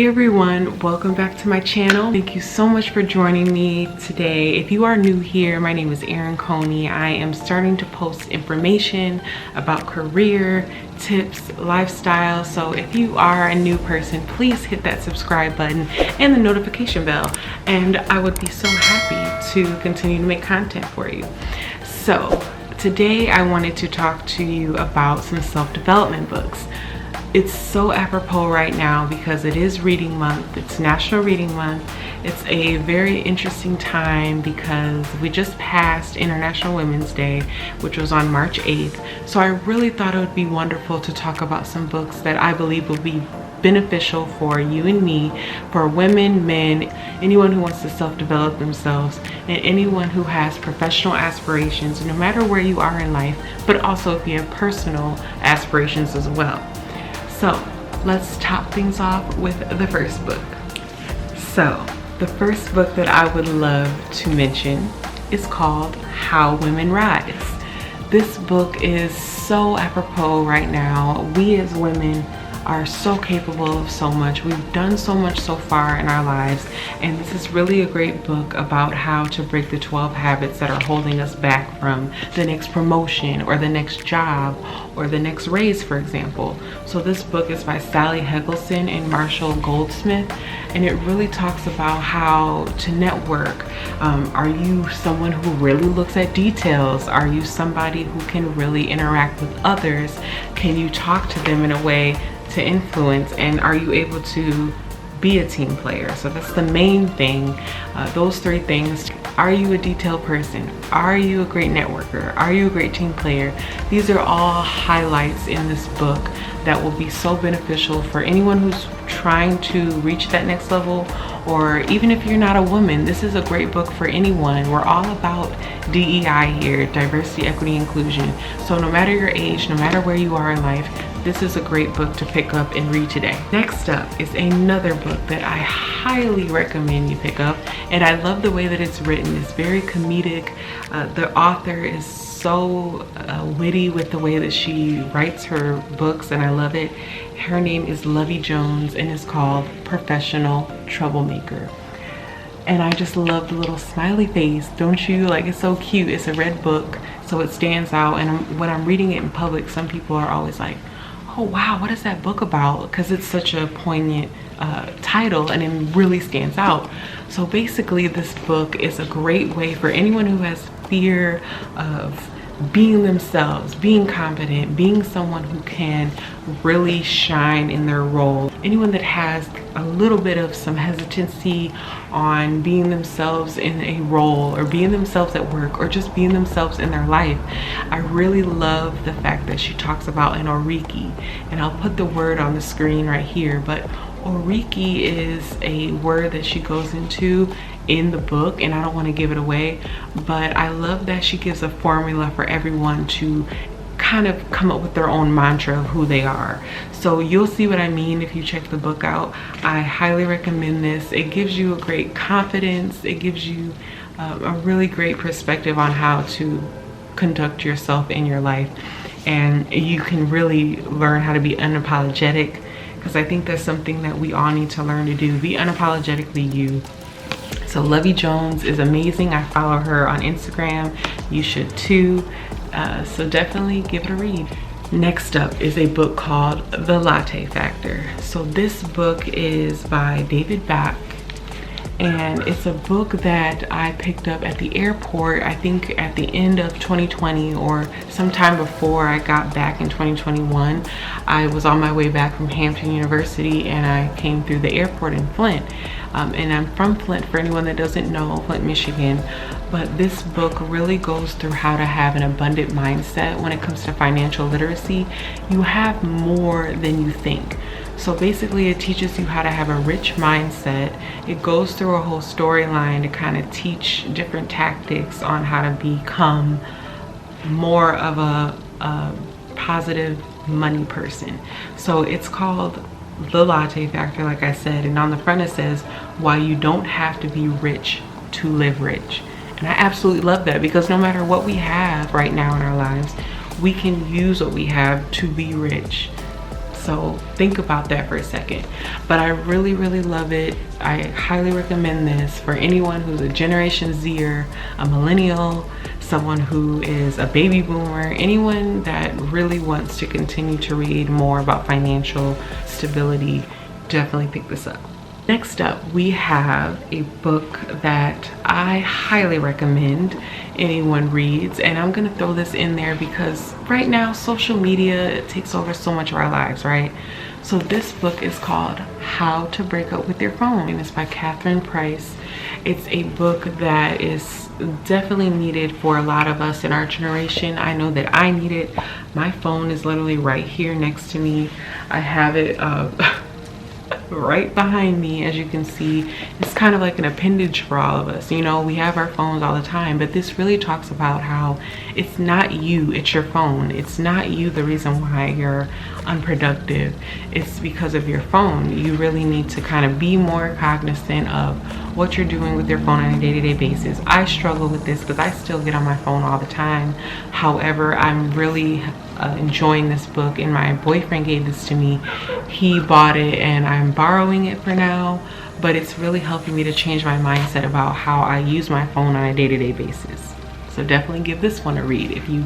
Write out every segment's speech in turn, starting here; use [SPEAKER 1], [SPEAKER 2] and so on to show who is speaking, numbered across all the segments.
[SPEAKER 1] Hey everyone, welcome back to my channel. Thank you so much for joining me today. If you are new here, my name is Erin Coney. I am starting to post information about career, tips, lifestyle. So if you are a new person, please hit that subscribe button and the notification bell. And I would be so happy to continue to make content for you. So today I wanted to talk to you about some self-development books. It's so apropos right now because it is reading month. It's National Reading Month. It's a very interesting time because we just passed International Women's Day, which was on March 8th. So I really thought it would be wonderful to talk about some books that I believe will be beneficial for you and me, for women, men, anyone who wants to self-develop themselves, and anyone who has professional aspirations, no matter where you are in life, but also if you have personal aspirations as well. So let's top things off with the first book. So the first book that I would love to mention is called How Women Rise. This book is so apropos right now. We as women are so capable of so much. We've done so much so far in our lives, and this is really a great book about how to break the 12 habits that are holding us back from the next promotion or the next job or the next raise, for example. So this book is by Sally Helgesen and Marshall Goldsmith, and it really talks about how to network. Are you someone who really looks at details? Are you somebody who can really interact with others? Can you talk to them in a way to influence, and are you able to be a team player? So that's the main thing, those three things. Are you a detailed person? Are you a great networker? Are you a great team player? These are all highlights in this book that will be so beneficial for anyone who's trying to reach that next level, or even if you're not a woman, this is a great book for anyone. We're all about DEI here, diversity, equity, inclusion. So no matter your age, no matter where you are in life, this is a great book to pick up and read today. Next up is another book that I highly recommend you pick up, and I love the way that it's written. It's very comedic. The author is so witty with the way that she writes her books, and I love it. Her name is Lovie Jones, and it's called Professional Troublemaker. And I just love the little smiley face, don't you? Like, it's so cute. It's a red book, so it stands out. And when I'm reading it in public, some people are always like, oh wow, what is that book about? Because it's such a poignant title, and it really stands out. So basically this book is a great way for anyone who has fear of being themselves, being confident, being someone who can really shine in their role. Anyone that has a little bit of some hesitancy on being themselves in a role, or being themselves at work, or just being themselves in their life. I really love the fact that she talks about an oriki, and I'll put the word on the screen right here, but oriki is a word that she goes into in the book, and I don't want to give it away, but I love that she gives a formula for everyone to kind of come up with their own mantra of who they are. So you'll see what I mean if you check the book out. I highly recommend this. It gives you a great confidence. It gives you a really great perspective on how to conduct yourself in your life, and you can really learn how to be unapologetic, because I think that's something that we all need to learn to do. Be unapologetically you. So Lovie Jones is amazing. I follow her on Instagram. You should too. So definitely give it a read. Next up is a book called The Latte Factor. So this book is by David Bach, and it's a book that I picked up at the airport, I think at the end of 2020 or sometime before I got back in 2021. I was on my way back from Hampton University, and I came through the airport in Flint. And I'm from Flint, for anyone that doesn't know, Flint, Michigan. But this book really goes through how to have an abundant mindset when it comes to financial literacy. You have more than you think. So basically it teaches you how to have a rich mindset. It goes through a whole storyline to kind of teach different tactics on how to become more of a positive money person. So it's called The Latte Factor, like I said, and on the front it says why you don't have to be rich to live rich. And I absolutely love that, because no matter what we have right now in our lives, we can use what we have to be rich. So think about that for a second. But I really, really love it. I highly recommend this for anyone who's a Generation Zer, a millennial, someone who is a baby boomer, anyone that really wants to continue to read more about financial stability. Definitely pick this up. Next up, we have a book that I highly recommend anyone reads, and I'm gonna throw this in there because right now social media takes over so much of our lives, right? So this book is called How to Break Up with Your Phone, and it's by Catherine Price. It's a book that is definitely needed for a lot of us in our generation. I know that I need it. My phone is literally right here next to me. I have it right behind me. As you can see, it's kind of like an appendage for all of us. You know, we have our phones all the time, but this really talks about how it's not you, it's your phone. It's not you the reason why you're unproductive. It's because of your phone. You really need to kind of be more cognizant of what you're doing with your phone on a day-to-day basis. I struggle with this because I still get on my phone all the time. However, I'm really enjoying this book, and my boyfriend gave this to me. He bought it and I'm borrowing it for now, but it's really helping me to change my mindset about how I use my phone on a day-to-day basis. So definitely give this one a read if you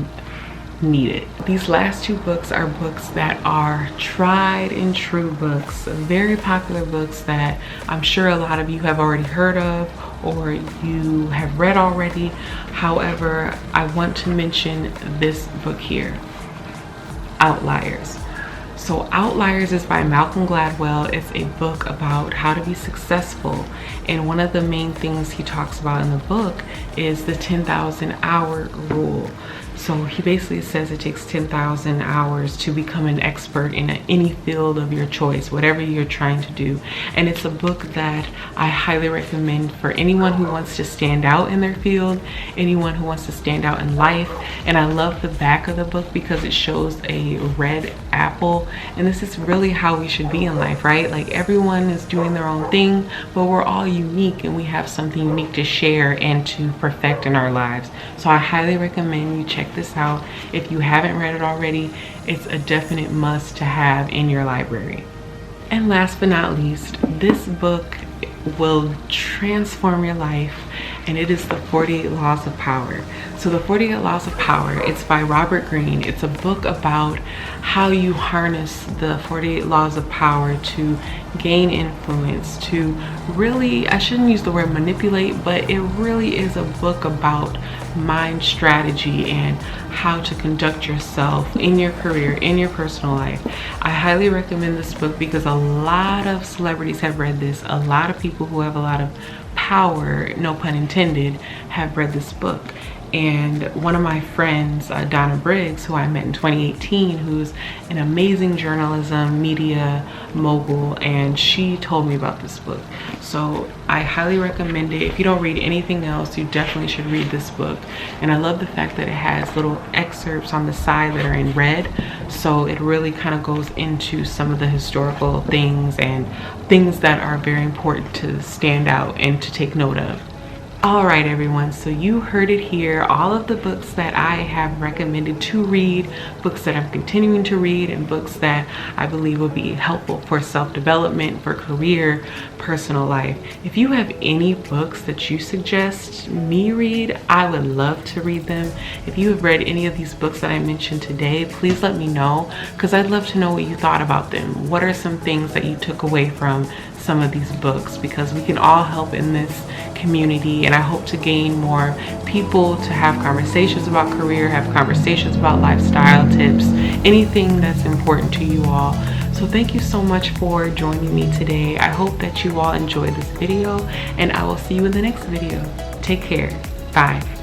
[SPEAKER 1] need it. These last two books are books that are tried and true books, very popular books that I'm sure a lot of you have already heard of or you have read already. However, I want to mention this book here, Outliers. So Outliers is by Malcolm Gladwell. It's a book about how to be successful, and one of the main things he talks about in the book is the 10,000 hour rule. So he basically says it takes 10,000 hours to become an expert in any field of your choice, whatever you're trying to do. And it's a book that I highly recommend for anyone who wants to stand out in their field, anyone who wants to stand out in life. And I love the back of the book because it shows a red apple. And this is really how we should be in life, right? Like, everyone is doing their own thing, but we're all unique and we have something unique to share and to perfect in our lives. So I highly recommend you check this out. If you haven't read it already, it's a definite must to have in your library. And last but not least, this book will transform your life, and it is the 48 Laws of Power. So the 48 Laws of Power, it's by Robert Greene. It's a book about how you harness the 48 Laws of Power to gain influence, to really, I shouldn't use the word manipulate, but it really is a book about mind strategy and how to conduct yourself in your career, in your personal life. I highly recommend this book because a lot of celebrities have read this. A lot of people who have a lot of power, no pun intended, have read this book. And one of my friends, Donna Briggs, who I met in 2018, who's an amazing journalism media mogul, and she told me about this book. So I highly recommend it. If you don't read anything else, you definitely should read this book. And I love the fact that it has little excerpts on the side that are in red, so it really kind of goes into some of the historical things and things that are very important to stand out and to take note of. All right, everyone, so you heard it here. All of the books that I have recommended to read, books that I'm continuing to read, and books that I believe will be helpful for self-development, for career, personal life. If you have any books that you suggest me read, I would love to read them. If you have read any of these books that I mentioned today, please let me know, because I'd love to know what you thought about them. What are some things that you took away from some of these books? Because we can all help in this community, and I hope to gain more people to have conversations about career, have conversations about lifestyle tips, anything that's important to you all. So thank you so much for joining me today. I hope that you all enjoyed this video, and I will see you in the next video. Take care. Bye.